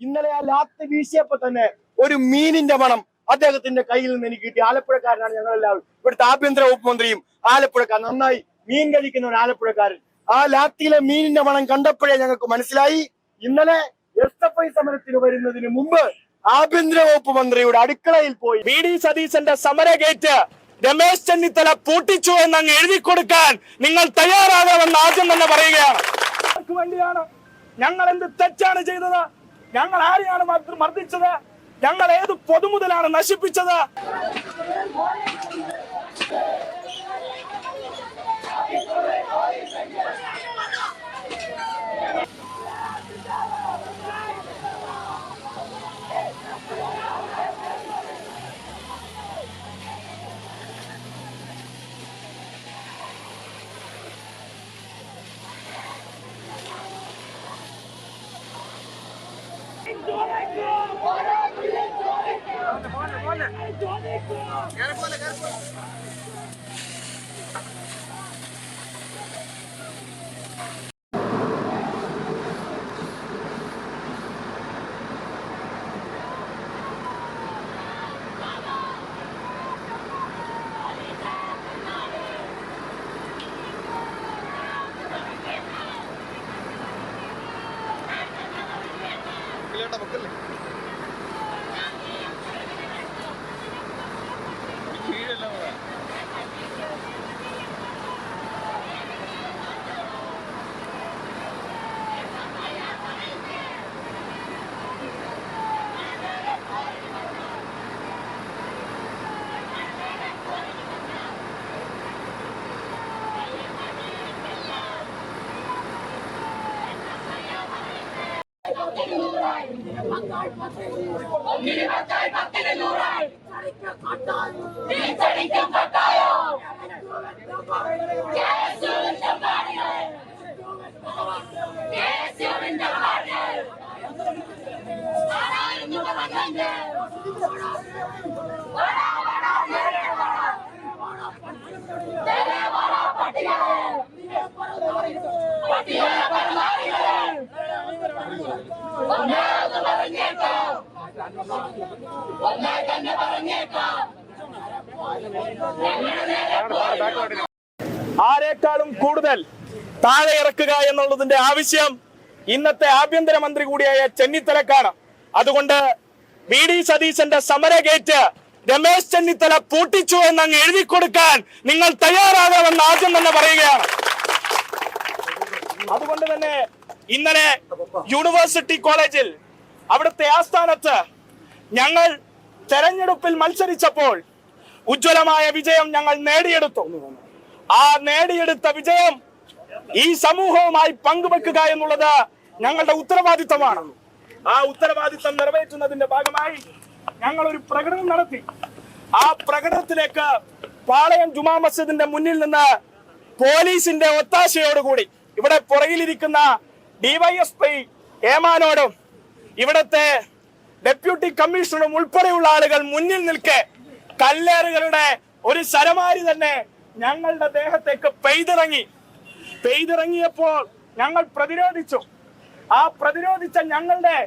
ഇന്നലെ ആ ലാത്ത് വീശിയപ്പോ തന്നെ ഒരു മീനിന്റെ മണം അദ്ദേഹത്തിന്റെ കയ്യിൽ നിന്ന് എനിക്ക് കിട്ടി. ആലപ്പുഴക്കാരനാണ് ഞങ്ങളെല്ലാവരും. ഇവിടുത്തെ ആഭ്യന്തര വകുപ്പ് മന്ത്രിയും ആലപ്പുഴക്കാരൻ, നന്നായി മീൻ കഴിക്കുന്ന ഒരു ആലപ്പുഴക്കാരൻ. ആ ലാത്തിയിലെ മീനിന്റെ മണം കണ്ടപ്പോഴേ ഞങ്ങൾക്ക് മനസ്സിലായി ഇന്നലെ SFI സമരത്തിന് വരുന്നതിന് മുമ്പ് ആഭ്യന്തര വകുപ്പ് മന്ത്രിയുടെ അടുക്കളയിൽ പോയി VD സതീശന്റെ സമര ഗേറ്റ് രമേശ് ചെന്നിത്തല പൂട്ടിച്ചു എന്നങ്ങ് എഴുതി കൊടുക്കാൻ നിങ്ങൾ തയ്യാറാകണമെന്ന് ആദ്യം തന്നെ പറയുകയാണ്. ആർക്ക് വേണ്ടിയാണ്? ഞങ്ങൾ എന്ത് തെറ്റാണ് ചെയ്തത്? ഞങ്ങൾ ആരെയാണ് മർദ്ദിച്ചത്? ഞങ്ങൾ ഏത് പൊതുമുതലാണ് നശിപ്പിച്ചത്? ആരെക്കാളും കൂടുതൽ താഴെ ഇറക്കുക എന്നുള്ളതിന്റെ ആവശ്യം ഇന്നത്തെ ആഭ്യന്തരമന്ത്രി കൂടിയായ ചെന്നിത്തലക്കാണ്. അതുകൊണ്ട് VD സതീശന്റെ സമര ഗേറ്റ് രമേശ് ചെന്നിത്തല പൂട്ടിച്ചു എന്നങ്ങ് എഴുതി കൊടുക്കാൻ നിങ്ങൾ തയ്യാറാകണമെന്ന് ആദ്യം തന്നെ പറയുകയാണ്. അതുകൊണ്ട് തന്നെ ഇന്നലെ യൂണിവേഴ്സിറ്റി കോളേജിൽ അവിടുത്തെ ആസ്ഥാനത്ത് ഞങ്ങൾ തെരഞ്ഞെടുപ്പിൽ മത്സരിച്ചപ്പോൾ ഉജ്ജ്വലമായ വിജയം ഞങ്ങൾ നേടിയെടുത്തു. ആ നേടിയെടുത്ത വിജയം ഈ സമൂഹവുമായി പങ്കുവെക്കുക എന്നുള്ളത് ഞങ്ങളുടെ ഉത്തരവാദിത്തമാണ്. ആ ഉത്തരവാദിത്തം നിറവേറ്റുന്നതിന്റെ ഭാഗമായി ഞങ്ങൾ ഒരു പ്രകടനം നടത്തി. ആ പ്രകടനത്തിലേക്ക് പാളയം ജുമാ മസ്ജിദിന്റെ മുന്നിൽ നിന്ന് പോലീസിന്റെ ഒത്താശയോടുകൂടി ഇവിടെ പുറകിലിരിക്കുന്ന DYSP ഏമാനോടും ഇവിടത്തെ ഡെപ്യൂട്ടി കമ്മീഷണറും ഉൾപ്പെടെയുള്ള ആളുകൾ മുന്നിൽ നിൽക്കെ കല്ലേറുകളുടെ ഒരു സരമാരി തന്നെ ഞങ്ങളുടെ ദേഹത്തേക്ക് പെയ്തിറങ്ങിയപ്പോൾ ഞങ്ങൾ പ്രതിരോധിച്ചു. ആ പ്രതിരോധിച്ച ഞങ്ങളുടെ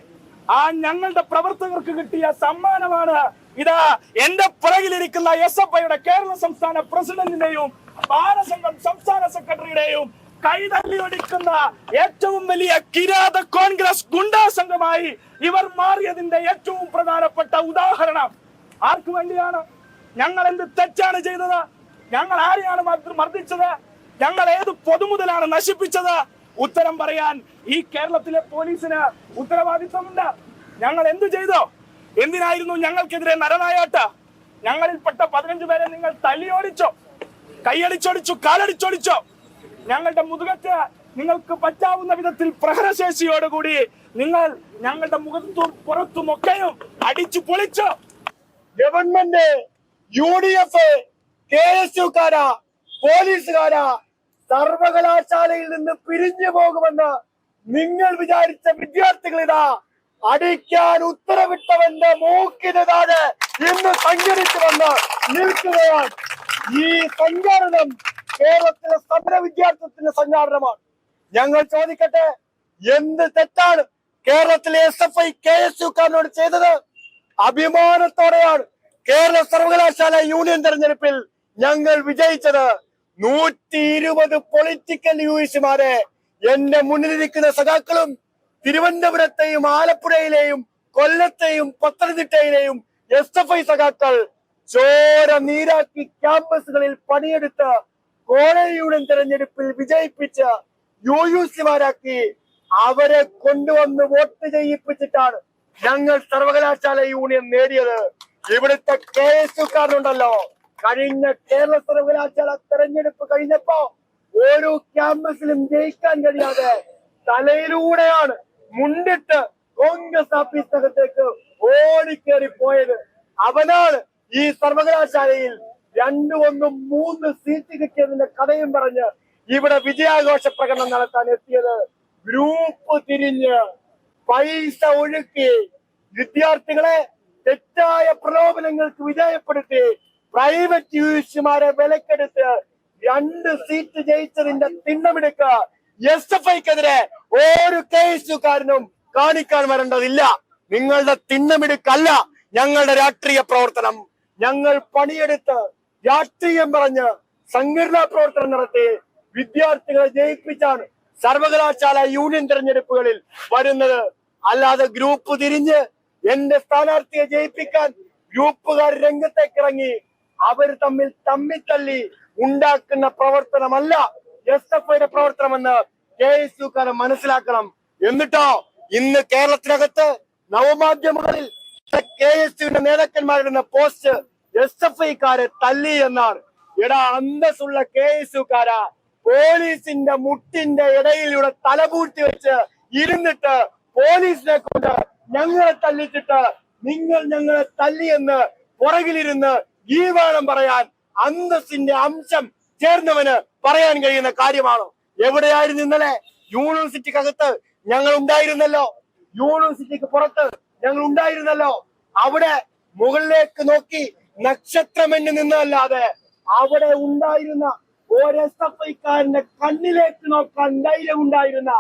പ്രവർത്തകർക്ക് കിട്ടിയ സമ്മാനമാണ് ഇതാ എന്റെ പുറകിലിരിക്കുന്ന SFIയുടെ കേരള സംസ്ഥാന പ്രസിഡന്റിന്റെയും ബാലസംഘം സംസ്ഥാന സെക്രട്ടറിയുടെയും കൈതള്ളിയൊടിക്കുന്ന ഏറ്റവും വലിയ കിരാത കോൺഗ്രസ് ഗുണ്ടാ സംഘമായി ഇവർ മാറിയതിന്റെ ഏറ്റവും പ്രധാനപ്പെട്ട ഉദാഹരണം. ആർക്കു വേണ്ടിയാണ്? ഞങ്ങൾ എന്ത് തെറ്റാണ് ചെയ്തത്? ഞങ്ങൾ ആരെയാണ് മർദ്ദിച്ചത്? ഞങ്ങൾ ഏത് പൊതുമുതലാണ് നശിപ്പിച്ചത്? ഉത്തരം പറയാൻ ഈ കേരളത്തിലെ പോലീസിന് ഉത്തരവാദിത്വമുണ്ട്. ഞങ്ങൾ എന്തു ചെയ്തോ? എന്തിനായിരുന്നു ഞങ്ങൾക്കെതിരെ നരനായാട്ട്? ഞങ്ങളിൽപ്പെട്ട 15 പേരെ നിങ്ങൾ തല്ലിയോടിച്ചോ, കൈയടിച്ചോടിച്ചു, കാലടിച്ചോടിച്ചോ? ഞങ്ങളുടെ മുതുകത്ത് നിങ്ങൾക്ക് പറ്റാവുന്ന വിധത്തിൽ പ്രഹരശേഷിയോടുകൂടി നിങ്ങൾ ഞങ്ങളുടെ മുഖത്തും പുറത്തുമൊക്കെയും അടിച്ചു പൊളിച്ചോ? ഗവൺമെന്റ്, UDF, KSUക്കാരാ, പോലീസുകാരാ സർവകലാശാലയിൽ നിന്ന് പിരിഞ്ഞു പോകുമെന്ന് നിങ്ങൾ വിചാരിച്ച വിദ്യാർത്ഥികൾ ഇതാ അടിക്കാൻ ഉത്തരവിട്ടവന്റെ മൂക്കിന് താഴെ ഇന്ന് സഞ്ചരിച്ചു വന്ന് നിൽക്കുകയാണ്. ഈ സംഘാടനം കേരളത്തിലെ സമര വിദ്യാർത്ഥിത്തിന്റെ സംഘാടനമാണ്. ഞങ്ങൾ ചോദിക്കട്ടെ, എന്ത് തെറ്റാണ് കേരളത്തിലെ SFI KSUക്കാരനോട് ചെയ്തത്? അഭിമാനത്തോടെയാണ് കേരള സർവകലാശാല യൂണിയൻ തെരഞ്ഞെടുപ്പിൽ ഞങ്ങൾ വിജയിച്ചത്. 120 പൊളിറ്റിക്കൽ യൂണിറ്റുമാരെ എന്റെ മുന്നിലിരിക്കുന്ന സഖാക്കളും തിരുവനന്തപുരത്തെയും ആലപ്പുഴയിലെയും കൊല്ലത്തെയും പത്തനംതിട്ടയിലെയും SFI സഖാക്കൾ ചോര നീരാക്കി ക്യാമ്പസുകളിൽ പണിയെടുത്ത് കോളേജ് യൂണിയൻ തെരഞ്ഞെടുപ്പിൽ വിജയിപ്പിച്ച UUCമാരാക്കി അവരെ കൊണ്ടുവന്ന് വോട്ട് ചെയ്യിപ്പിച്ചിട്ടാണ് ഞങ്ങൾ സർവകലാശാല യൂണിയൻ നേടിയത്. ഇവിടുത്തെ KSUക്കാരനുണ്ടല്ലോ, കഴിഞ്ഞ കേരള സർവകലാശാല തെരഞ്ഞെടുപ്പ് കഴിഞ്ഞപ്പോ ഓരോ ക്യാമ്പസിലും ജയിക്കാൻ കഴിയാതെ തലയിലൂടെയാണ് മുണ്ടിട്ട് കോൺഗ്രസ് ഓഫീസിനകത്തേക്ക് ഓടിക്കേറി പോയത്. അവനാണ് ഈ സർവകലാശാലയിൽ 2, 1, 3 സീറ്റ് കിട്ടിയതിന്റെ കഥയും പറഞ്ഞ് ഇവിടെ വിജയാഘോഷ പ്രകടനം നടത്താൻ എത്തിയത്. ഗ്രൂപ്പ് തിരിഞ്ഞ് പൈസ ഒഴുക്കി വിദ്യാർത്ഥികളെ തെറ്റായ പ്രലോഭനങ്ങൾക്ക് വിധേയപ്പെടുത്തി പ്രൈവറ്റ് യൂണിറ്റുമാരെ വിലക്കെടുത്ത് 2 സീറ്റ് ജയിച്ചതിന്റെ തിണ്ണമെടുക്ക SFIക്കെതിരെ ഒരു KSUക്കാരനും കാണിക്കാൻ വരേണ്ടതില്ല. നിങ്ങളുടെ തിണ്ണമെടുക്കല്ല ഞങ്ങളുടെ രാഷ്ട്രീയ പ്രവർത്തനം. ഞങ്ങൾ പണിയെടുത്ത് രാഷ്ട്രീയം പറഞ്ഞ് സംഘടനാ പ്രവർത്തനം നടത്തി വിദ്യാർത്ഥികളെ ജയിപ്പിച്ചാണ് സർവകലാശാല യൂണിയൻ തെരഞ്ഞെടുപ്പുകളിൽ വരുന്നത്. അല്ലാതെ ഗ്രൂപ്പ് തിരിഞ്ഞ് എന്റെ സ്ഥാനാർത്ഥിയെ ജയിപ്പിക്കാൻ ഗ്രൂപ്പുകാർ രംഗത്തേക്ക് ഇറങ്ങി അവർ തമ്മിൽ തമ്മിത്തല്ലി ഉണ്ടാക്കുന്ന പ്രവർത്തനമല്ല SFIയുടെ പ്രവർത്തനമെന്ന് KSUക്കാരൻ മനസ്സിലാക്കണം. എന്നിട്ടോ ഇന്ന് കേരളത്തിനകത്ത് നവമാധ്യമങ്ങളിൽ KSUവിന്റെ നേതാക്കന്മാരുടെ പോസ്റ്റ് SFIക്കാരെ തല്ലി എന്നാണ്. എടാ, അന്തസ്സുള്ള KSUക്കാരാ, പോലീസിന്റെ മുട്ടിന്റെ ഇടയിലൂടെ തലപൂഴ്ത്തി വെച്ച് ഇരുന്നിട്ട് പോലീസിനെ കൊണ്ട് ഞങ്ങളെ തല്ലിച്ചിട്ട് നിങ്ങൾ ഞങ്ങളെ തല്ലിയെന്ന് പുറകിലിരുന്ന് ഈ വേണം പറയാൻ അന്തസ്സിന്റെ അംശം ചേർന്നവന് പറയാൻ കഴിയുന്ന കാര്യമാണോ? എവിടെയായിരുന്നു ഇന്നലെ? യൂണിവേഴ്സിറ്റിക്കകത്ത് ഞങ്ങൾ ഉണ്ടായിരുന്നല്ലോ, യൂണിവേഴ്സിറ്റിക്ക് പുറത്ത് ഞങ്ങൾ ഉണ്ടായിരുന്നല്ലോ. അവിടെ മുകളിലേക്ക് നോക്കി നക്ഷത്രമെന്ന് നിന്നല്ലാതെ അവിടെ ഉണ്ടായിരുന്ന ഒരു SFIക്കാരന്റെ കണ്ണിലേക്ക് നോക്കാൻ ധൈര്യം ഉണ്ടായിരുന്ന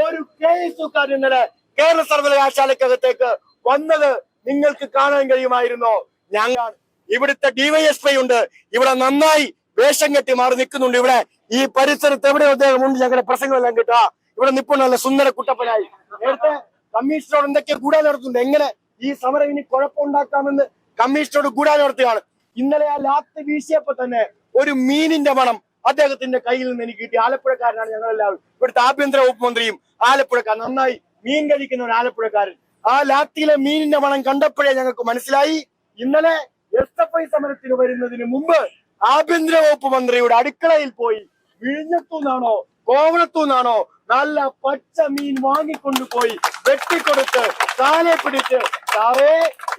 ഒരു KSUക്കാരൻ ഇന്നലെ കേരള സർവകലാശാലക്കകത്തേക്ക് വന്നത് നിങ്ങൾക്ക് കാണാൻ കഴിയുമായിരുന്നോ? ഞങ്ങൾ ഇവിടുത്തെ DYSP ഉണ്ട്, ഇവിടെ നന്നായി വേഷം കെട്ടി മാറി നിൽക്കുന്നുണ്ട്. ഇവിടെ ഈ പരിസരത്ത് എവിടെ അദ്ദേഹം ഉണ്ട്, ഞങ്ങളുടെ പ്രസംഗമെല്ലാം കിട്ടാ ഇവിടെ നിപ്പുണ്ടല്ല സുന്ദര കുട്ടപ്പനായി. നേരത്തെ കമ്മീഷണറോട് എന്തൊക്കെ ഗൂഢാലോചന നടത്തുന്നുണ്ട്, എങ്ങനെ ഈ സമരം ഇനി കുഴപ്പമുണ്ടാക്കാമെന്ന് കമ്മീഷണറോട് ഗൂഢാലോചന നടത്തുകയാണ്. ഇന്നലെ ആ ലാത്ത് വീശിയപ്പോ തന്നെ ഒരു മീനിന്റെ മണം അദ്ദേഹത്തിന്റെ കയ്യിൽ നിന്ന് എനിക്ക് കിട്ടി. ആലപ്പുഴക്കാരനാണ് ഞങ്ങളെല്ലാവരും. ഇവിടുത്തെ ആഭ്യന്തര വകുപ്പ് മന്ത്രിയും ആലപ്പുഴക്കാരൻ, നന്നായി മീൻ കഴിക്കുന്ന ഒരു ആലപ്പുഴക്കാരൻ. ആ ലാത്തിയിലെ മീനിന്റെ മണം കണ്ടപ്പോഴേ ഞങ്ങൾക്ക് മനസ്സിലായി ഇന്നലെ SFI സമരത്തിന് വരുന്നതിന് മുമ്പ് ആഭ്യന്തര വകുപ്പ് മന്ത്രിയുടെ അടുക്കളയിൽ പോയി വിഴിഞ്ഞത്തുനിന്നാണോ കോവളത്തുനിന്നാണോ നല്ല പച്ച മീൻ വാങ്ങിക്കൊണ്ടുപോയി വെട്ടിക്കൊടുത്ത് കാലെ പിടിച്ച്, സാറേ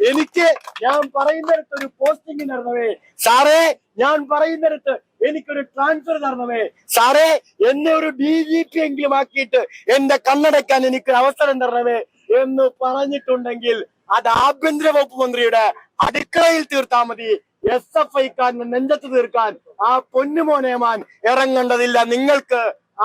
എനിക്ക് ഞാൻ പറയുന്നിടത്ത് ഒരു പോസ്റ്റിംഗ് തരണമേ, സാറേ ഞാൻ പറയുന്നിടത്ത് എനിക്കൊരു ട്രാൻസ്ഫർ തരണമേ, സാറേ എന്നെ ഒരു DGP എങ്കിലും ആക്കിയിട്ട് എന്റെ കണ്ണടയ്ക്കാൻ എനിക്കൊരു അവസരം തരണമേ എന്ന് പറഞ്ഞിട്ടുണ്ടെങ്കിൽ അത് ആഭ്യന്തര വകുപ്പ് മന്ത്രിയുടെ അടുക്കളയിൽ തീർത്താൽ മതി. SFIക്കാരനെ നെഞ്ചത്ത് തീർക്കാൻ ആ പൊന്നുമോനേമാൻ ഇറങ്ങേണ്ടതില്ല. നിങ്ങൾക്ക്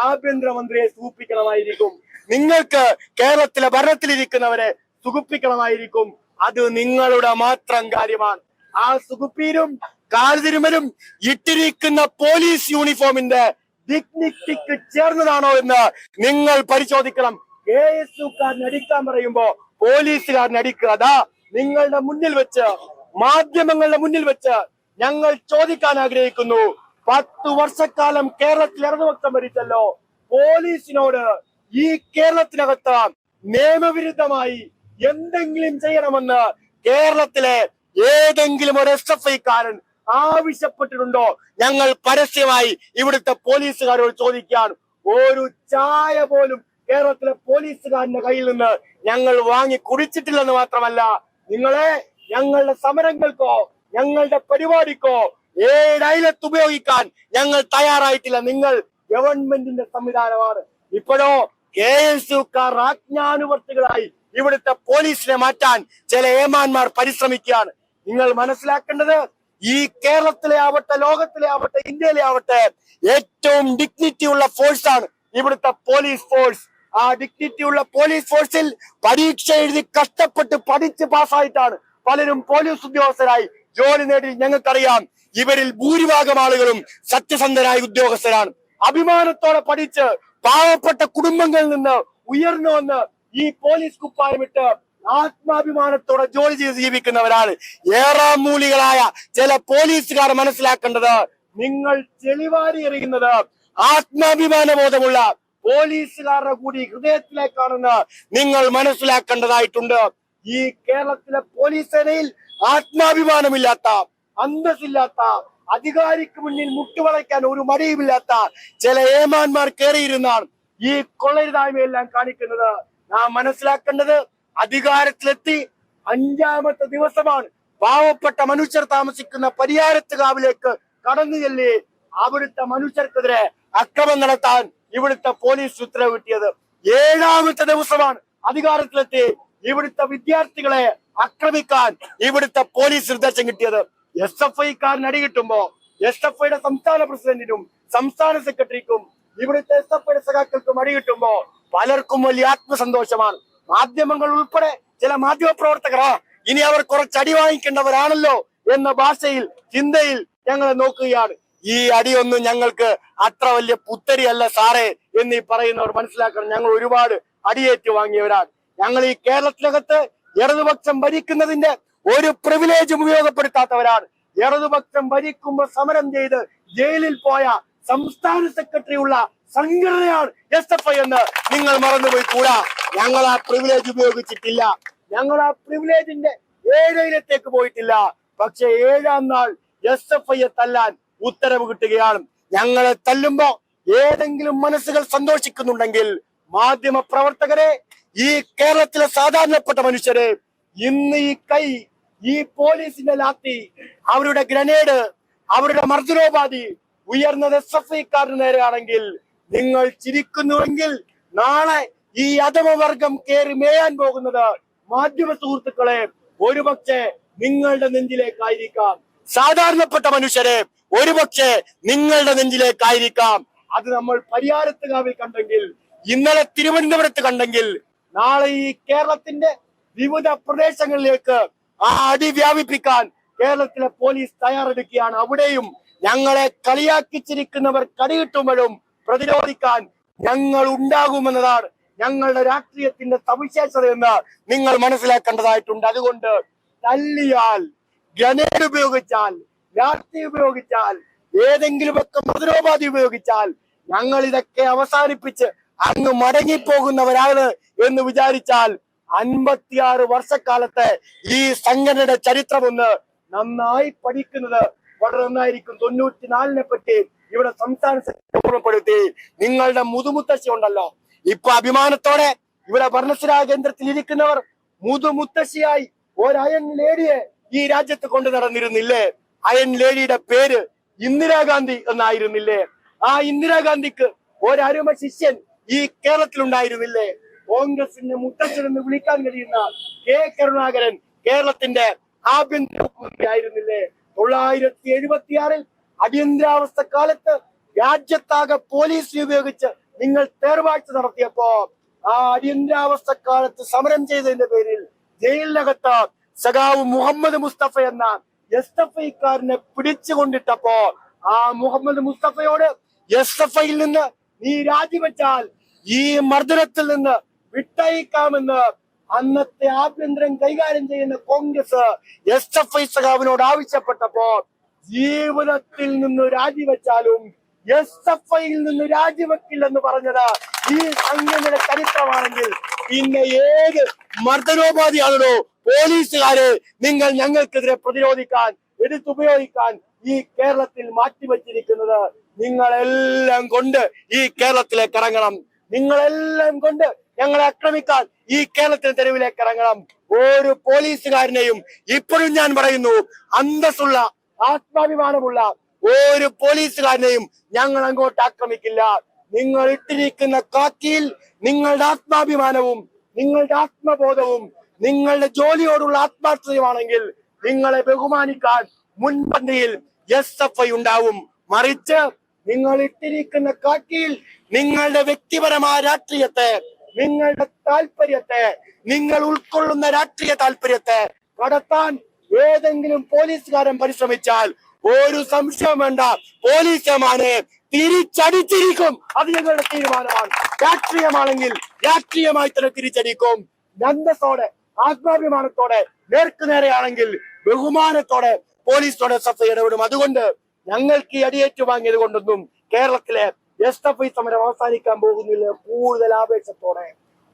ആഭ്യന്തരമന്ത്രിയെ സൂപ്പിക്കണമായിരിക്കും, നിങ്ങൾക്ക് കേരളത്തിലെ ഭരണത്തിലിരിക്കുന്നവരെ സുഖിപ്പിക്കണമായിരിക്കും. അത് നിങ്ങളുടെ മാത്രം കാര്യമാണ്. ആ സുഖിപ്പീരും കാൽതിരുമലും ഇട്ടിരിക്കുന്ന പോലീസ് യൂണിഫോമിന്റെ ഡിഗ്നിറ്റിക്ക് ചേർന്നതാണോ എന്ന് നിങ്ങൾ പരിശോധിക്കണം. KSUക്കാരൻ അടിക്കാൻ പറയുമ്പോ പോലീസുകാരൻ അടിക്കുക. അതാ നിങ്ങളുടെ മുന്നിൽ വെച്ച്, മാധ്യമങ്ങളുടെ മുന്നിൽ വെച്ച് ഞങ്ങൾ ചോദിക്കാൻ ആഗ്രഹിക്കുന്നു. 10 വർഷക്കാലം കേരളത്തിൽ ഇടതുപക്ഷം ഭരിച്ചല്ലോ, പോലീസിനോട് ഈ കേരളത്തിനകത്ത് നിയമവിരുദ്ധമായി എന്തെങ്കിലും ചെയ്യണമെന്ന് കേരളത്തിലെ ഏതെങ്കിലും ഒരു SFIക്കാരൻ ആവശ്യപ്പെട്ടിട്ടുണ്ടോ? ഞങ്ങൾ പരസ്യമായി ഇവിടുത്തെ പോലീസുകാരോട് ചോദിക്കാൻ, ഒരു ചായ പോലും കേരളത്തിലെ പോലീസുകാരന്റെ കയ്യിൽ നിന്ന് ഞങ്ങൾ വാങ്ങി കുടിച്ചിട്ടില്ലെന്ന് മാത്രമല്ല, നിങ്ങളെ ഞങ്ങളുടെ സമരങ്ങൾക്കോ ഞങ്ങളുടെ പരിപാടിക്കോ ഏഴയലത്ത് ഉപയോഗിക്കാൻ ഞങ്ങൾ തയ്യാറായിട്ടില്ല. നിങ്ങൾ ഗവൺമെന്റിന്റെ സംവിധാനമാണ്. ഇപ്പോഴോ KSUക്കാർ ആജ്ഞാനുവർത്തികളായി ഇവിടുത്തെ പോലീസിനെ മാറ്റാൻ ചില ഏമാന്മാർ പരിശ്രമിക്കുകയാണ്. നിങ്ങൾ മനസ്സിലാക്കേണ്ടത്, ഈ കേരളത്തിലെ ആവട്ടെ, ലോകത്തിലെ ആവട്ടെ, ഇന്ത്യയിലെ ആവട്ടെ, ഏറ്റവും ഡിഗ്നിറ്റി ഉള്ള ഫോഴ്സാണ് ഇവിടുത്തെ പോലീസ് ഫോഴ്സ്. ആ ഡിഗ്നിറ്റി ഉള്ള പോലീസ് ഫോഴ്സിൽ പരീക്ഷ എഴുതി കഷ്ടപ്പെട്ട് പഠിച്ച് പാസ്സായിട്ടാണ് പലരും പോലീസ് ഉദ്യോഗസ്ഥരായി ജോലി നേടി. ഞങ്ങൾക്കറിയാം ഇവരിൽ ഭൂരിഭാഗം ആളുകളും സത്യസന്ധരായ ഉദ്യോഗസ്ഥരാണ്. അഭിമാനത്തോടെ പഠിച്ച് പാവപ്പെട്ട കുടുംബങ്ങളിൽ നിന്ന് ഉയർന്നു വന്ന് ഈ പോലീസ് കുപ്പായമിട്ട് ആത്മാഭിമാനത്തോടെ ജോലി ചെയ്ത് ജീവിക്കുന്നവരാണ്. ഏറാമൂലികളായ ചില പോലീസുകാർ മനസ്സിലാക്കേണ്ടത്, നിങ്ങൾ ചെളിവാരി എറിയുന്നത് ആത്മാഭിമാന ബോധമുള്ള പോലീസുകാരുടെ കൂടി ഹൃദയത്തിലേക്കാണെന്ന് നിങ്ങൾ മനസ്സിലാക്കേണ്ടതായിട്ടുണ്ട്. ഈ കേരളത്തിലെ പോലീസ് സേനയിൽ ആത്മാഭിമാനമില്ലാത്ത, അന്തസ്സില്ലാത്ത, അധികാരിക്ക് മുന്നിൽ മുട്ടുവളയ്ക്കാൻ ഒരു മടിയുമില്ലാത്ത ചില ഏമാന്മാർ കയറിയിരുന്നാണ് ഈ കൊള്ളരുതായ്മയെല്ലാം കാണിക്കുന്നത്. നാം മനസ്സിലാക്കേണ്ടത്, അധികാരത്തിലെത്തി 5ാമത്തെ ദിവസമാണ് പാവപ്പെട്ട മനുഷ്യർ താമസിക്കുന്ന പരിയാരത്തുകാവിലേക്ക് കടന്നു ചെല്ലി അവിടുത്തെ മനുഷ്യർക്കെതിരെ അക്രമം നടത്താൻ ഇവിടുത്തെ പോലീസ് ഉത്തരവ് കിട്ടിയത്. 7ാമത്തെ ദിവസമാണ് അധികാരത്തിലെത്തി ഇവിടുത്തെ വിദ്യാർത്ഥികളെ ആക്രമിക്കാൻ ഇവിടുത്തെ പോലീസ് നിർദ്ദേശം കിട്ടിയത്. SFI-കാരൻ അടി കിട്ടുമ്പോ SFI-യുടെ സംസ്ഥാന പ്രസിഡന്റിനും സംസ്ഥാന സെക്രട്ടറിക്കും ഇവിടുത്തെ SFI-യുടെ സഖാക്കൾക്കും അടി കിട്ടുമ്പോ പലർക്കും വലിയ ആത്മസന്തോഷമാണ്. മാധ്യമങ്ങൾ ഉൾപ്പെടെ ചില മാധ്യമ പ്രവർത്തകർ ഇനി അവർ കുറച്ച് അടി വാങ്ങിക്കേണ്ടവരാണല്ലോ എന്ന ഭാഷയിൽ, ചിന്തയിൽ ഞങ്ങളെ നോക്കുകയാണ്. ഈ അടിയൊന്നും ഞങ്ങൾക്ക് അത്ര വലിയ പുത്തരിയല്ല സാറേ എന്നീ പറയുന്നവർ മനസ്സിലാക്കണം, ഞങ്ങൾ ഒരുപാട് അടിയേറ്റ് വാങ്ങിയവരാണ്. ഞങ്ങൾ ഈ കേരളത്തിനകത്ത് ഇടതുപക്ഷം ഭരിക്കുന്നതിന്റെ ഒരു പ്രിവിലേജും ഉപയോഗപ്പെടുത്താത്തവരാണ്. ഇടതുപക്ഷം ഭരിക്കുമ്പോൾ സമരം ചെയ്ത് ജയിലിൽ പോയ സംസ്ഥാന സെക്രട്ടറി ഉള്ള സംഘടനയാണ് SFI എന്ന് നിങ്ങൾ മറന്നുപോയി കൂടാ. ഞങ്ങൾ ആ പ്രിവിലേജ് ഉപയോഗിച്ചിട്ടില്ല. ഞങ്ങൾ ആ പ്രിവിലേജിന്റെ 7 പോയിട്ടില്ല. പക്ഷെ 7ാം നാൾ SFI-യെ തല്ലാൻ ഉത്തരവ് കിട്ടുകയാണ്. ഞങ്ങളെ തല്ലുമ്പോ ഏതെങ്കിലും മനസ്സുകൾ സന്തോഷിക്കുന്നുണ്ടെങ്കിൽ, മാധ്യമ പ്രവർത്തകരെ, ഈ കേരളത്തിലെ സാധാരണപ്പെട്ട മനുഷ്യരെ, ഇന്ന് ഈ കൈ, ഈ പോലീസിന്റെ ലാത്തി, അവരുടെ ഗ്രനേഡ്, അവരുടെ മർദ്ദനോപാധി ഉയർന്നത് SFI-ക്കാരന് നേരെയാണെങ്കിൽ നിങ്ങൾ ചിരിക്കുന്നുവെങ്കിൽ, നാളെ ഈ അധമവർഗം കയറി മേയാൻ പോകുന്നത് മാധ്യമ സുഹൃത്തുക്കളെ ഒരുപക്ഷെ നിങ്ങളുടെ നെഞ്ചിലേക്കായിരിക്കാം. സാധാരണപ്പെട്ട മനുഷ്യരെ ഒരുപക്ഷെ നിങ്ങളുടെ നെഞ്ചിലേക്കായിരിക്കാം. അത് നമ്മൾ പരിയാരത്തുകാവിൽ കണ്ടെങ്കിൽ, ഇന്നലെ തിരുവനന്തപുരത്ത് കണ്ടെങ്കിൽ, നാളെ ഈ കേരളത്തിന്റെ വിവിധ പ്രദേശങ്ങളിലേക്ക് ആ അടി വ്യാപിപ്പിക്കാൻ കേരളത്തിലെ പോലീസ് തയ്യാറെടുക്കുകയാണ്. അവിടെയും ഞങ്ങളെ കളിയാക്കിച്ചിരിക്കുന്നവർ കടികിട്ടുമ്പോഴും പ്രതിരോധിക്കാൻ ഞങ്ങൾ ഉണ്ടാകുമെന്നതാണ് ഞങ്ങളുടെ രാഷ്ട്രീയത്തിന്റെ സവിശേഷതയെന്ന് നിങ്ങൾ മനസ്സിലാക്കേണ്ടതായിട്ടുണ്ട്. അതുകൊണ്ട് തല്ലിയാൽ, ഗ്രനേഡ് ഉപയോഗിച്ചാൽ, ലാത്തി ഉപയോഗിച്ചാൽ, ഏതെങ്കിലുമൊക്കെ മധുരോപാധി ഉപയോഗിച്ചാൽ ഞങ്ങൾ ഇതൊക്കെ അവസാനിപ്പിച്ച് അങ്ങ് മടങ്ങിപ്പോകുന്നവരാണ് എന്ന് വിചാരിച്ചാൽ 56 വർഷക്കാലത്തെ ഈ സംഘടനയുടെ ചരിത്രമൊന്ന് നന്നായി പഠിക്കുന്നത് വളരെ നന്നായിരിക്കും. 94-നെ പറ്റി ഇവിടെ സംസ്ഥാന ഓർമ്മപ്പെടുത്തി. നിങ്ങളുടെ മുതുമുത്തശ്ശി ഉണ്ടല്ലോ, ഇപ്പൊ അഭിമാനത്തോടെ ഇവിടെ ഭരണസിരാ കേന്ദ്രത്തിൽ ഇരിക്കുന്നവർ മുതുമുത്തശ്ശിയായി ഒരു അയൺ ലേഡിയെ ഈ രാജ്യത്ത് കൊണ്ടു നടന്നിരുന്നില്ലേ? അയൺ ലേഡിയുടെ പേര് ഇന്ദിരാഗാന്ധി എന്നായിരുന്നില്ലേ? ആ ഇന്ദിരാഗാന്ധിക്ക് ഒരരുമ ശിഷ്യൻ ഈ കേരളത്തിൽ ഉണ്ടായിരുന്നില്ലേ? കോൺഗ്രസിന്റെ മുത്തച്ഛൻ എന്ന് വിളിക്കാൻ കഴിയുന്ന കെ കരുണാകരൻ കേരളത്തിന്റെ ആഭ്യന്തരമന്ത്രിയായിരുന്നില്ലേ? 1976-ൽ അടിയന്തരാവസ്ഥ കാലത്ത് രാജ്യത്താകെ പോലീസിനെ ഉപയോഗിച്ച് നിങ്ങൾ തേർവാഴ്ച നടത്തിയപ്പോ ആ അടിയന്തരാവസ്ഥ കാലത്ത് സമരം ചെയ്തതിന്റെ പേരിൽ ജയിലിനകത്ത് സഖാവ് മുഹമ്മദ് മുസ്തഫ എന്ന SFI-ക്കാരനെ പിടിച്ചുകൊണ്ടിട്ടപ്പോ ആ മുഹമ്മദ് മുസ്തഫയോട് SFI-യിൽ നിന്ന് നീ രാജിവെച്ചാൽ ഈ മർദ്ദനത്തിൽ നിന്ന് വിട്ടയക്കാമെന്ന് അന്നത്തെ ആഭ്യന്തരം കൈകാര്യം ചെയ്യുന്ന കോൺഗ്രസ് SFI സഖാവിനോട് ആവശ്യപ്പെട്ടപ്പോ ജീവിതത്തിൽ നിന്ന് രാജിവെച്ചാലും SFI-യിൽ നിന്ന് രാജിവെക്കില്ലെന്ന് പറഞ്ഞത് ഈ സംഘടനയുടെ ചരിത്രമാണെങ്കിൽ പിന്നെ ഏത് മർദ്ദനോപാധിയാണോ പോലീസുകാരെ നിങ്ങൾ ഞങ്ങൾക്കെതിരെ പ്രതിരോധിക്കാൻ, എടുത്തുപയോഗിക്കാൻ ഈ കേരളത്തിൽ മാറ്റിവെച്ചിരിക്കുന്നത്? നിങ്ങളെല്ലാം കൊണ്ട് ഈ കേരളത്തിലേക്ക് ഇറങ്ങണം. നിങ്ങളെല്ലാം കൊണ്ട് ഞങ്ങളെ ആക്രമിക്കാൻ ഈ കേരളത്തിന് തെരുവിലേക്ക് ഇറങ്ങണം. ഒരു പോലീസുകാരനെയും ഇപ്പോഴും ഞാൻ പറയുന്നു, അന്തസ്സുള്ള, ആത്മാഭിമാനമുള്ള ഒരു പോലീസുകാരനെയും ഞങ്ങൾ അങ്ങോട്ട് ആക്രമിക്കില്ല. നിങ്ങൾ ഇട്ടിരിക്കുന്ന കാക്കിയിൽ നിങ്ങളുടെ ആത്മാഭിമാനവും നിങ്ങളുടെ ആത്മബോധവും നിങ്ങളുടെ ജോലിയോടുള്ള ആത്മാർത്ഥതയുമാണെങ്കിൽ നിങ്ങളെ ബഹുമാനിക്കാൻ മുൻപന്തിയിൽ SFI ഉണ്ടാവും. മറിച്ച് നിങ്ങൾ ഇട്ടിരിക്കുന്ന കാക്കിയിൽ നിങ്ങളുടെ വ്യക്തിപരമായ രാഷ്ട്രീയത്തെ, നിങ്ങളുടെ താല്പര്യത്തെ, നിങ്ങൾ ഉൾക്കൊള്ളുന്ന രാഷ്ട്രീയ താല്പര്യത്തെ കടത്താൻ ഏതെങ്കിലും പോലീസുകാരൻ പരിശ്രമിച്ചാൽ ഒരു സംശയം വേണ്ട, പോലീസുമാനെ തിരിച്ചടിച്ചിരിക്കും. അത് ഞങ്ങളുടെ തീരുമാനമാണ്. രാഷ്ട്രീയമാണെങ്കിൽ രാഷ്ട്രീയമായി തന്നെ തിരിച്ചടിക്കും. അന്തസ്സോടെ, ആത്മാഭിമാനത്തോടെ, നേർക്കുനേരെയാണെങ്കിൽ ബഹുമാനത്തോടെ പോലീസോടെ സഫൈ ഇടപെടും. അതുകൊണ്ട് ഞങ്ങൾക്ക് ഈ അടിയേറ്റു വാങ്ങിയത് കൊണ്ടൊന്നും കേരളത്തിലെ SFI സമരം അവസാനിക്കാൻ പോകുന്നില്ല. കൂടുതൽ ആവേശത്തോടെ,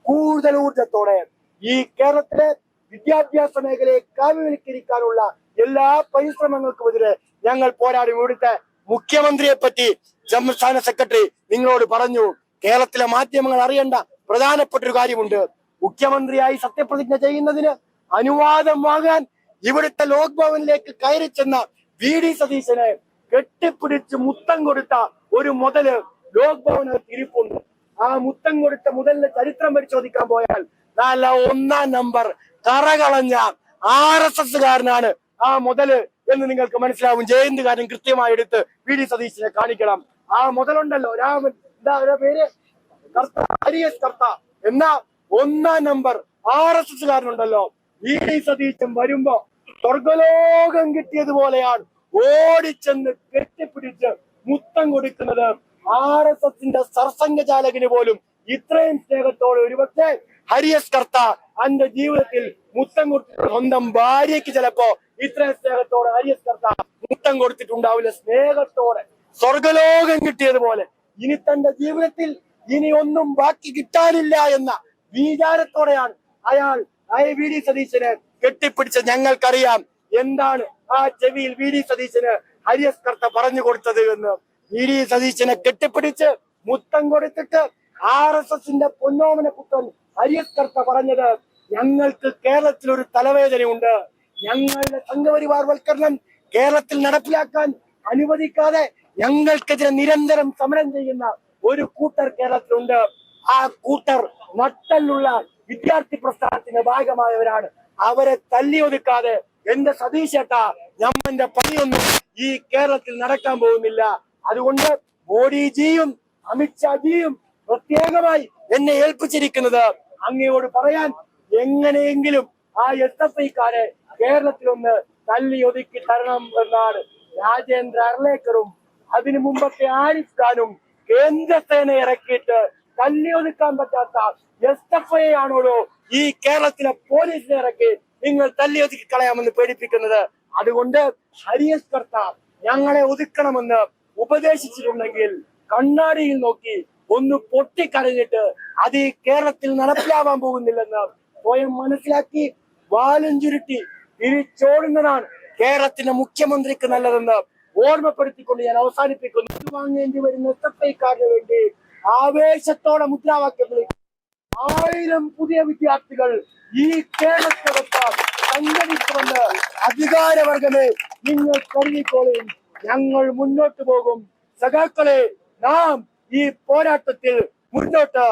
കൂടുതൽ ഊർജത്തോടെ ഈ കേരളത്തിലെ വിദ്യാഭ്യാസ മേഖലയെ കാവ്യവൽക്കരിക്കാനുള്ള എല്ലാ പരിശ്രമങ്ങൾക്കുമെതിരെ ഞങ്ങൾ പോരാടും. ഇവിടുത്തെ മുഖ്യമന്ത്രിയെ പറ്റി സംസ്ഥാന സെക്രട്ടറി നിങ്ങളോട് പറഞ്ഞു. കേരളത്തിലെ മാധ്യമങ്ങൾ അറിയേണ്ട പ്രധാനപ്പെട്ട ഒരു കാര്യമുണ്ട്. മുഖ്യമന്ത്രിയായി സത്യപ്രതിജ്ഞ ചെയ്യുന്നതിന് അനുവാദം വാങ്ങാൻ ഇവിടുത്തെ ലോക് ഭവനിലേക്ക് കയറി ചെന്ന VD സതീശനെ കെട്ടിപ്പിടിച്ച് മുത്തം കൊടുത്ത ഒരു മുതല് ലോക് ഭവനകത്ത് ഇരിപ്പുണ്ട്. ആ മുത്തം കൊടുത്ത മുതലിന്റെ ചരിത്രം പരിശോധിക്കാൻ പോയാൽ നല്ല 1-ാം നമ്പർ കറകളഞ്ഞ RSS കാരനാണ് ആ മുതല് എന്ന് നിങ്ങൾക്ക് മനസ്സിലാവും. ജയന്തുകാരൻ കൃത്യമായി എടുത്ത് VD സതീശനെ കാണിക്കണം. ആ മുതലുണ്ടല്ലോ, രാമൻ പേര് ഹരിയസ് കർത്ത എന്ന 1-ാം നമ്പർ RSS കാരനുണ്ടല്ലോ, VD സതീശൻ വരുമ്പോ സ്വർഗലോകം കിട്ടിയതുപോലെയാണ് ഓടിച്ചെന്ന് കെട്ടിപ്പിടിച്ച് മുത്തം കൊടുക്കുന്നത്. RSSന്റെ സർസംഘചാലകന് പോലും ഇത്രയും സ്നേഹത്തോടെ ഒരുപക്ഷെ ഹരിയസ് കർത്ത അന്റെ ജീവിതത്തിൽ മുത്തം കൊടുത്തിട്ട് സ്വന്തം ഭാര്യയ്ക്ക് ചിലപ്പോ ഇത്രയും സ്നേഹത്തോടെ ഹരിയസ് കർത്ത മുത്തം കൊടുത്തിട്ടുണ്ടാവില്ല. സ്നേഹത്തോടെ സ്വർഗലോകം കിട്ടിയതുപോലെ ഇനി തന്റെ ജീവിതത്തിൽ ഇനി ഒന്നും ബാക്കി കിട്ടാനില്ല എന്ന വിചാരത്തോടെയാണ് അയാൾ VD സതീശനെ കെട്ടിപ്പിടിച്ചത്. ഞങ്ങൾക്കറിയാം എന്താണ് ആ ചെവിയിൽ VD സതീശന് ഹരിയസ് കർത്ത പറഞ്ഞു കൊടുത്തത് എന്ന്. VD സതീശനെ കെട്ടിപ്പിടിച്ച് മുത്തം കൊടുത്തിട്ട് RSSന്റെ പൊന്നോമന പുത്രൻ ഹരിയസ് കർത്ത പറഞ്ഞത്, ഞങ്ങൾക്ക് കേരളത്തിൽ ഒരു തലവേദനയുണ്ട്. ഞങ്ങളുടെ സംഘപരിവാർവൽക്കരണം കേരളത്തിൽ നടപ്പിലാക്കാൻ അനുവദിക്കാതെ ഞങ്ങൾക്കെതിരെ നിരന്തരം സമരം ചെയ്യുന്ന ഒരു കൂട്ടർ കേരളത്തിലുണ്ട്. ആ കൂട്ടർ നട്ടലുള്ള വിദ്യാർത്ഥി പ്രസ്ഥാനത്തിന്റെ ഭാഗമായവരാണ്. അവരെ തല്ലി ഒതുക്കാതെ എന്റെ സതീശേട്ടാ ഞമ്മന്റെ പണിയൊന്നും ഈ കേരളത്തിൽ നടക്കാൻ പോകുന്നില്ല. അതുകൊണ്ട് മോഡിജിയും അമിത്ഷാജിയും പ്രത്യേകമായി എന്നെ ഏൽപ്പിച്ചിരിക്കുന്നത് അങ്ങയോട് പറയാൻ, എങ്ങനെയെങ്കിലും ആ SFIക്കാരെ കേരളത്തിലൊന്ന് തല്ലി ഒതുക്കി തരണം എന്നാണ്. രാജേന്ദ്ര അർലേക്കറും അതിനു മുമ്പത്തെ ആരിഫ് ഖാനും കേന്ദ്രസേന ഇറക്കിയിട്ട് തല്ലി ഒതുക്കാൻ പറ്റാത്ത SFI ആണോടോ ഈ കേരളത്തിലെ പോലീസിനെ ഇറക്കി നിങ്ങൾ തല്ലി ഒതുക്കി കളയാമെന്ന് പേടിപ്പിക്കുന്നത്. അതുകൊണ്ട് ഹരിയസ് കർത്ത ഞങ്ങളെ ഒതുക്കണമെന്ന് ഉപദേശിച്ചിട്ടുണ്ടെങ്കിൽ കണ്ണാടിയിൽ നോക്കി ഒന്ന് പൊട്ടിക്കരഞ്ഞിട്ട് അത് ഈ കേരളത്തിൽ നടപ്പിലാവാൻ പോകുന്നില്ലെന്ന് സ്വയം മനസ്സിലാക്കി വാലും ചുരുട്ടി തിരിച്ചോടുന്നതാണ് കേരളത്തിന്റെ മുഖ്യമന്ത്രിക്ക് നല്ലതെന്ന് ഓർമ്മപ്പെടുത്തിക്കൊണ്ട് ഞാൻ അവസാനിപ്പിക്കുന്നു. വാങ്ങേണ്ടി വരുന്ന SFIക്കാരന് വേണ്ടി ആവേശത്തോടെ മുദ്രാവാക്യം വിളിക്കും 1000 പുതിയ വിദ്യാർത്ഥികൾ ഈ കേരളത്തിനകത്ത് സംഘടിക്കുമെന്ന് അധികാരവർഗമേ നിങ്ങൾ കരുതിക്കോളും. ഞങ്ങൾ മുന്നോട്ട് പോകും. സഖാക്കളെ, നാം ഈ പോരാട്ടത്തിൽ മുന്നോട്ട്